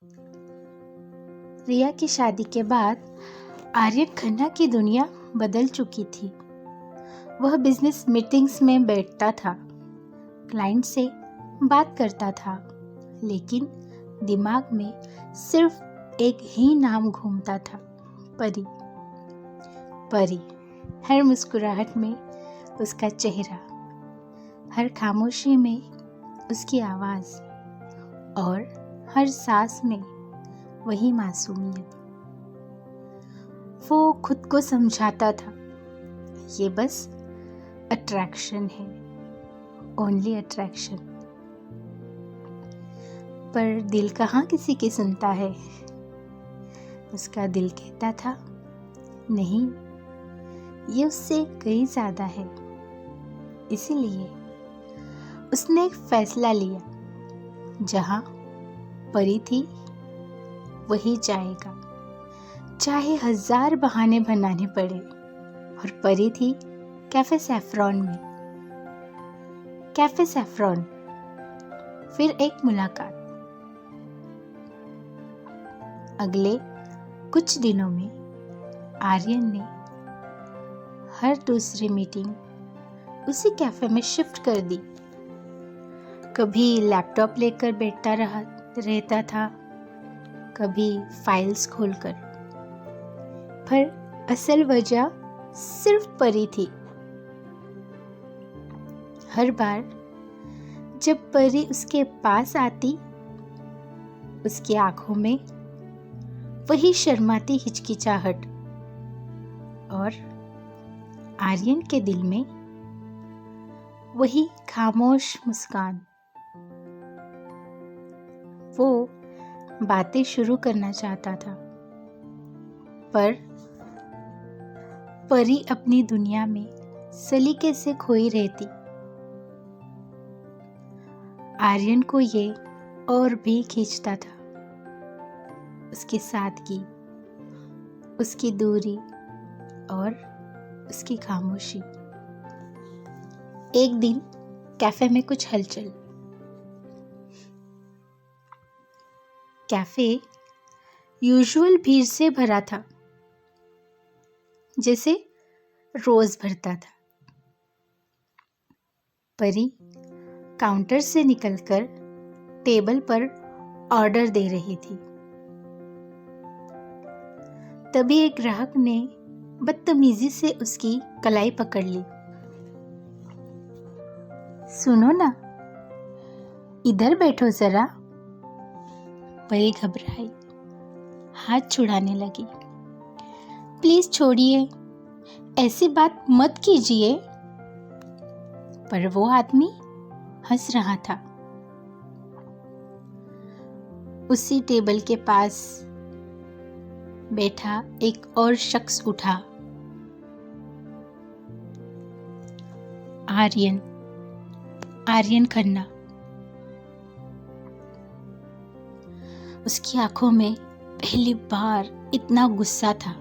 रिया की शादी के बाद आर्यन खन्ना की दुनिया बदल चुकी थी। वह बिजनेस मीटिंग्स में बैठता था, क्लाइंट से बात करता था, लेकिन दिमाग में सिर्फ एक ही नाम घूमता था, परी। परी, हर मुस्कुराहट में उसका चेहरा, हर खामोशी में उसकी आवाज़ और हर सांस में वही मासूमियत। वो खुद को समझाता था, ये बस अट्रैक्शन है, ओनली अट्रैक्शन। पर दिल कहाँ किसी की सुनता है। उसका दिल कहता था, नहीं, ये उससे कहीं ज़्यादा है। इसीलिए उसने एक फैसला लिया, जहाँ परी थी वही जाएगा, चाहे 1000 बहाने बनाने पड़े। और परी थी कैफे सैफरॉन में। कैफे सैफरॉन, फिर एक मुलाकात। अगले कुछ दिनों में आर्यन ने हर दूसरी मीटिंग उसी कैफे में शिफ्ट कर दी। कभी लैपटॉप लेकर बैठता रहता था, कभी फाइल्स खोलकर। पर असल वजह सिर्फ परी थी। हर बार जब परी उसके पास आती, उसकी आंखों में वही शर्माती हिचकिचाहट और आर्यन के दिल में वही खामोश मुस्कान। वो बातें शुरू करना चाहता था, पर परी अपनी दुनिया में सलीके से खोई रहती। आर्यन को ये और भी खींचता था, उसकी सादगी, उसकी दूरी और उसकी खामोशी। एक दिन कैफे में कुछ हलचल। कैफे यूजुअल भीड़ से भरा था, जैसे रोज भरता था। परी काउंटर से निकलकर टेबल पर ऑर्डर दे रही थी। तभी एक ग्राहक ने बदतमीजी से उसकी कलाई पकड़ ली। सुनो ना, इधर बैठो जरा। परी घबराई, हाथ छुड़ाने लगी। प्लीज छोड़िए, ऐसी बात मत कीजिए। पर वो आदमी हंस रहा था। उसी टेबल के पास बैठा एक और शख्स उठा। आर्यन खन्ना। उसकी आंखों में पहली बार इतना गुस्सा था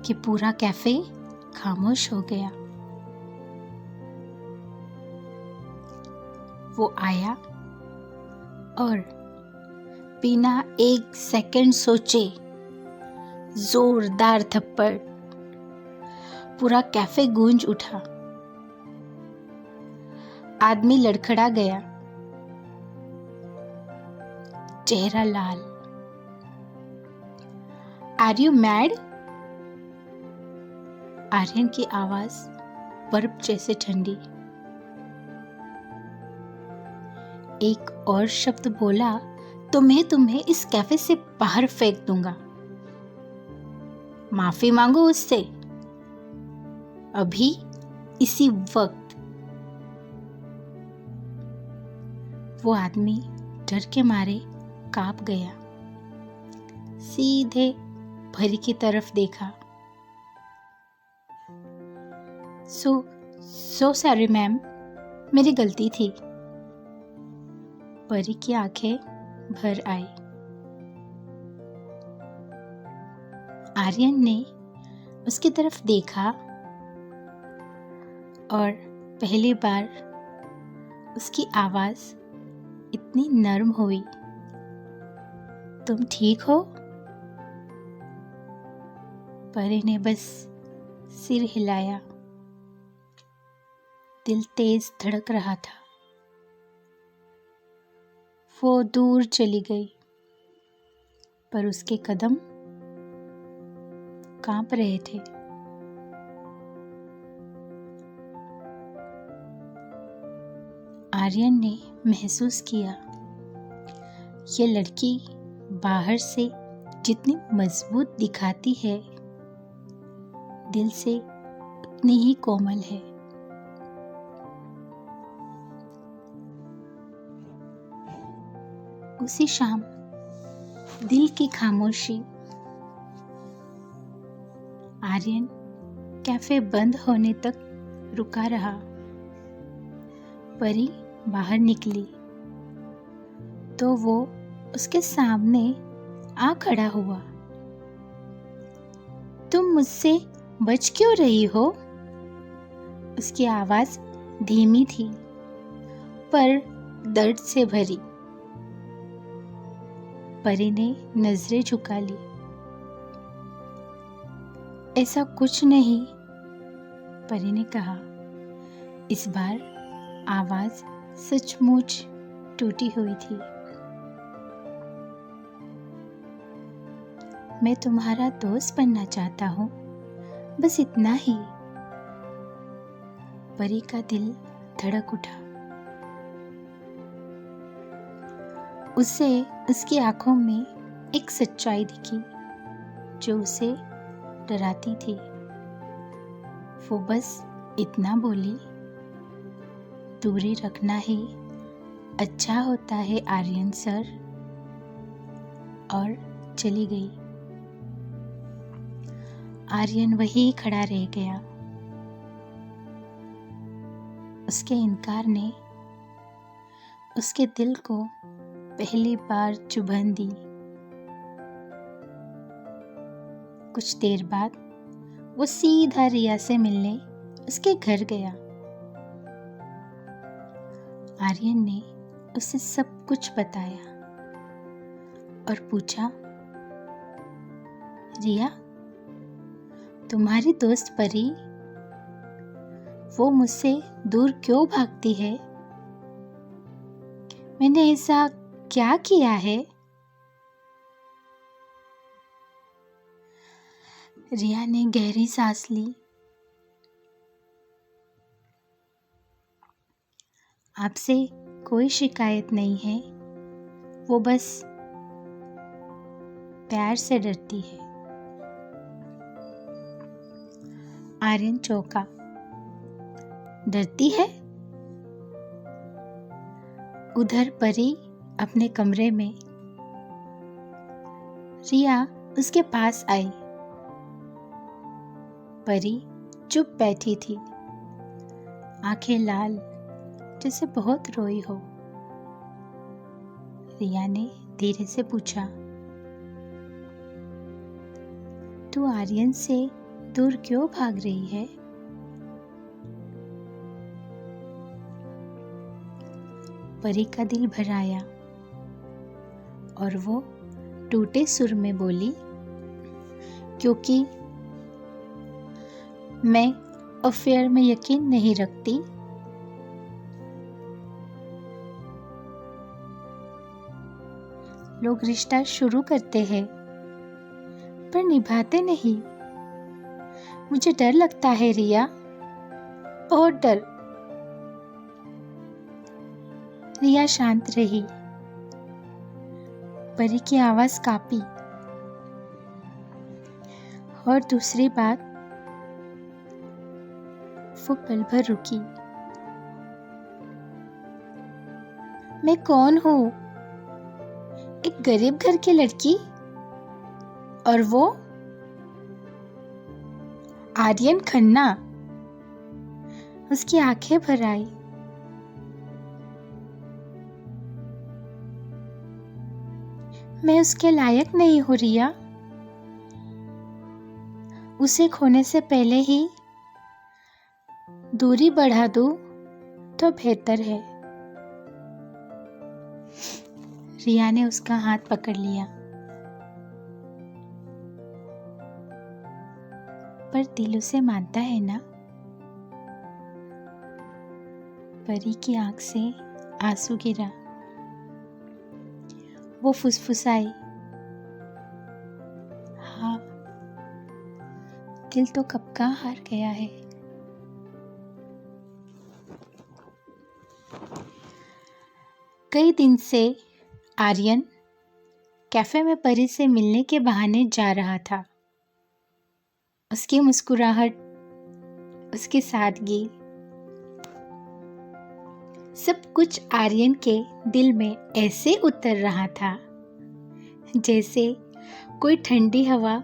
कि पूरा कैफे खामोश हो गया। वो आया और बिना एक सेकंड सोचे जोरदार थप्पड़। पूरा कैफे गूंज उठा। आदमी लड़खड़ा गया, चेहरा लाल। Are you mad? आर्यन की आवाज बर्फ जैसे ठंडी। एक और शब्द बोला तो मैं तुम्हें इस कैफे से बाहर फेंक दूंगा। माफी मांगो उससे, अभी, इसी वक्त। वो आदमी डर के मारे कांप गया। सीधे परी की तरफ देखा। सो सॉरी मैम, मेरी गलती थी। परी की आंखें भर आई। आर्यन ने उसकी तरफ देखा और पहली बार उसकी आवाज इतनी नर्म हुई। तुम ठीक हो? परी ने बस सिर हिलाया। दिल तेज धड़क रहा था। वो दूर चली गई, पर उसके कदम कांप रहे थे। आर्यन ने महसूस किया, ये लड़की बाहर से जितनी मजबूत दिखाती है, दिल से उतनी ही कोमल है। उसी शाम दिल की खामोशी। आर्यन कैफे बंद होने तक रुका रहा। परी बाहर निकली तो वो उसके सामने आ खड़ा हुआ। तुम मुझसे बच क्यों रही हो? उसकी आवाज धीमी थी, पर दर्द से भरी। परी ने नजरें झुका ली। ऐसा कुछ नहीं, परी ने कहा। इस बार आवाज सचमुच टूटी हुई थी। मैं तुम्हारा दोस्त बनना चाहता हूँ, बस इतना ही। परी का दिल धड़क उठा। उसे उसकी आंखों में एक सच्चाई दिखी जो उसे डराती थी। वो बस इतना बोली, दूरी रखना ही अच्छा होता है आर्यन सर, और चली गई। आर्यन वहीं खड़ा रह गया। उसके इनकार ने उसके दिल को पहली बार चुभन दी। कुछ देर बाद वो सीधा रिया से मिलने उसके घर गया। आर्यन ने उसे सब कुछ बताया और पूछा, रिया, तुम्हारी दोस्त परी, वो मुझसे दूर क्यों भागती है? मैंने ऐसा क्या किया है? रिया ने गहरी सांस ली। आपसे कोई शिकायत नहीं है, वो बस प्यार से डरती है। आर्यन चौंका। डरती है? उधर परी अपने कमरे में। रिया उसके पास आई। परी चुप बैठी थी, आंखें लाल, जैसे बहुत रोई हो। रिया ने धीरे से पूछा, तू आर्यन से दूर क्यों भाग रही है? परी का दिल भर आया और वो टूटे सुर में बोली, क्योंकि मैं अफेयर में यकीन नहीं रखती। लोग रिश्ता शुरू करते हैं पर निभाते नहीं। मुझे डर लगता है रिया, बहुत डर। रिया शांत रही। परी की आवाज कांपी। और दूसरी बात, वो पल भर रुकी। मैं कौन हूँ? एक गरीब घर की लड़की, और वो आर्यन खन्ना। उसकी आंखें भर आई। मैं उसके लायक नहीं हूँ रिया। उसे खोने से पहले ही दूरी बढ़ा दूं तो बेहतर है। रिया ने उसका हाथ पकड़ लिया। पर दिल उसे मानता है ना। परी की आंख से आंसू गिरा। वो फुसफुसाई, हाँ, दिल तो कब का हार गया है। कई दिन से आर्यन कैफे में परी से मिलने के बहाने जा रहा था। उसकी मुस्कुराहट, उसकी सादगी, सब कुछ आर्यन के दिल में ऐसे उतर रहा था जैसे कोई ठंडी हवा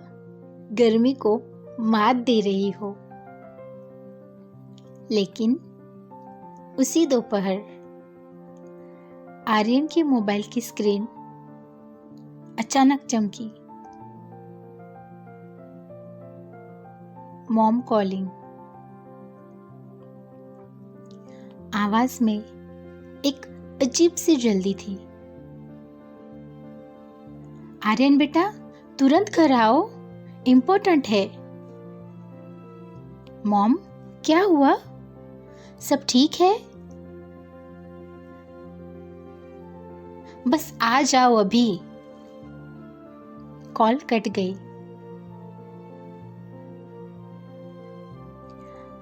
गर्मी को मात दे रही हो। लेकिन उसी दोपहर आर्यन की मोबाइल की स्क्रीन अचानक चमकी। Mom calling. आवाज में एक अजीब सी जल्दी थी। आर्यन बेटा, तुरंत घर आओ, इम्पोर्टेंट है। मॉम, क्या हुआ? सब ठीक है? बस आ जाओ अभी। कॉल कट गई।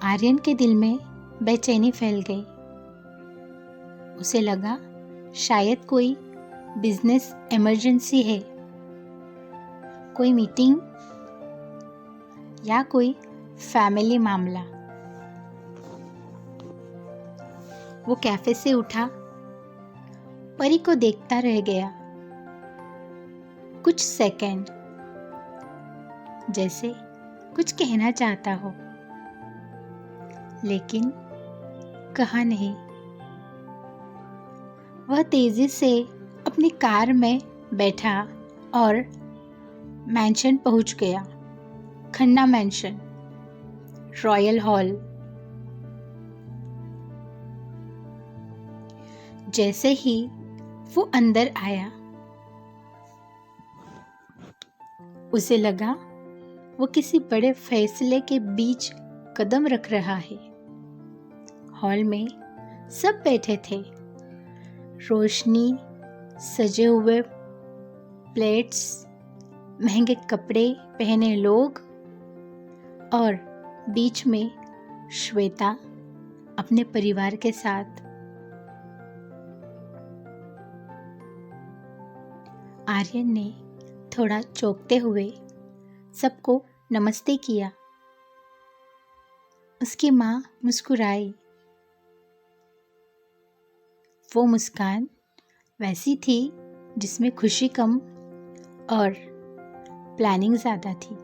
आर्यन के दिल में बेचैनी फैल गई। उसे लगा शायद कोई बिजनेस इमरजेंसी है, कोई मीटिंग या कोई फैमिली मामला। वो कैफे से उठा, परी को देखता रह गया कुछ सेकंड, जैसे कुछ कहना चाहता हो, लेकिन कहा नहीं। वह तेजी से अपनी कार में बैठा और मैंशन पहुंच गया। Khanna mention, royal hall. जैसे ही वो अंदर आया, उसे लगा वो किसी बड़े फैसले के बीच कदम रख रहा है। हॉल में सब बैठे थे। रोशनी, सजे हुए प्लेट्स, महंगे कपड़े पहने लोग और बीच में श्वेता अपने परिवार के साथ। आर्यन ने थोड़ा चौंकते हुए सबको नमस्ते किया। उसकी माँ मुस्कुराई। वो मुस्कान वैसी थी जिसमें खुशी कम और प्लानिंग ज़्यादा थी।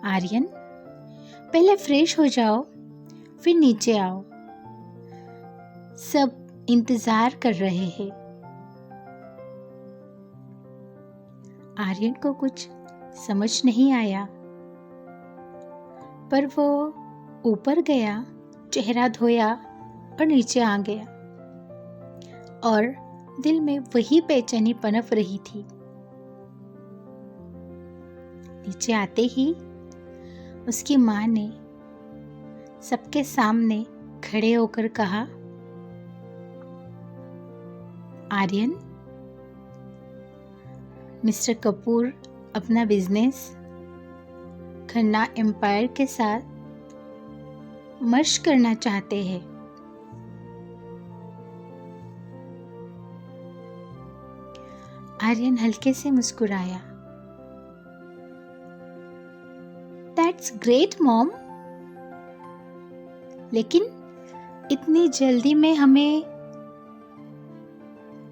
आर्यन, पहले फ्रेश हो जाओ, फिर नीचे आओ, सब इंतज़ार कर रहे हैं। आर्यन को कुछ समझ नहीं आया, पर वो ऊपर गया, चेहरा धोया और नीचे आ गया, और दिल में वही बेचैनी पनप रही थी। नीचे आते ही उसकी माँ ने सबके सामने खड़े होकर कहा, आर्यन, मिस्टर कपूर अपना बिजनेस खन्ना एम्पायर के साथ मर्ज करना चाहते हैं। आर्यन हल्के से मुस्कुराया। दैट्स ग्रेट मॉम, लेकिन इतनी जल्दी में हमें।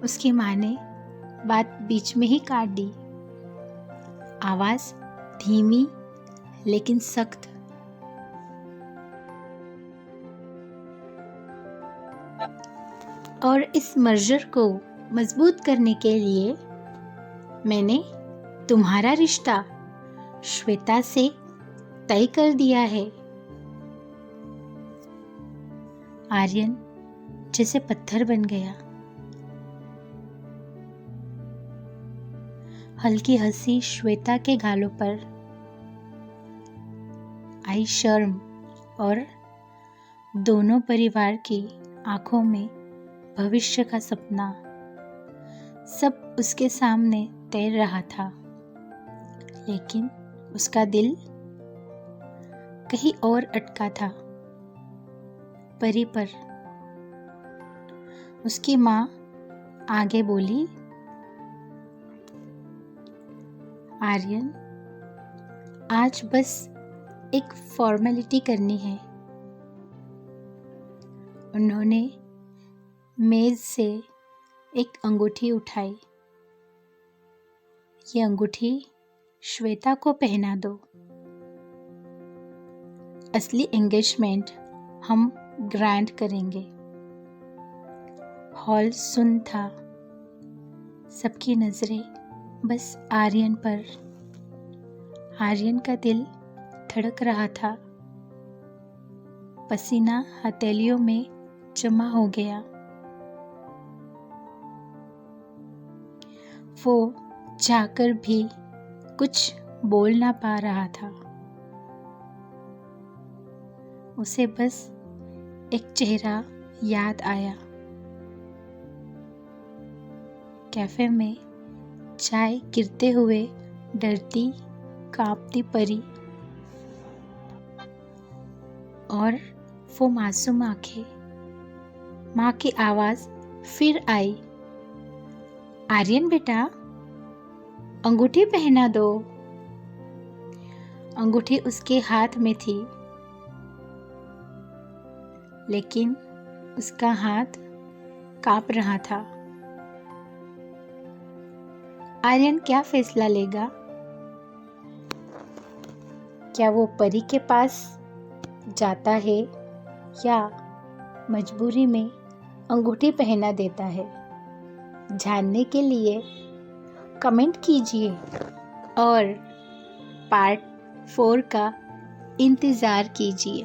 उसकी माँ ने बात बीच में ही काट दी। आवाज धीमी लेकिन सख्त। और इस मर्जर को मजबूत करने के लिए मैंने तुम्हारा रिश्ता श्वेता से तय कर दिया है। आर्यन जैसे पत्थर बन गया। हल्की हंसी श्वेता के गालों पर आई शर्म और दोनों परिवार की आंखों में भविष्य का सपना सब उसके सामने तैर रहा था, लेकिन उसका दिल कहीं और अटका था, परी पर। उसकी माँ आगे बोली, आर्यन, आज बस एक फॉर्मेलिटी करनी है। उन्होंने मेज से एक अंगूठी उठाई। ये अंगूठी श्वेता को पहना दो। असली एंगेजमेंट हम ग्रैंड करेंगे। हॉल सुन था, सबकी नजरें बस आर्यन पर। आर्यन का दिल धड़क रहा था, पसीना हथेलियों में जमा हो गया। वो जाकर भी कुछ बोल ना पा रहा था। उसे बस एक चेहरा याद आया। कैफे में चाय गिरते हुए डरती कांपती परी और वो मासूम आंखें। माँ की आवाज फिर आई, आर्यन बेटा, अंगूठी पहना दो। अंगूठी उसके हाथ में थी, लेकिन उसका हाथ कांप रहा था। आर्यन क्या फैसला लेगा? क्या वो परी के पास जाता है या मजबूरी में अंगूठी पहना देता है? जानने के लिए कमेंट कीजिए और पार्ट 4 का इंतज़ार कीजिए।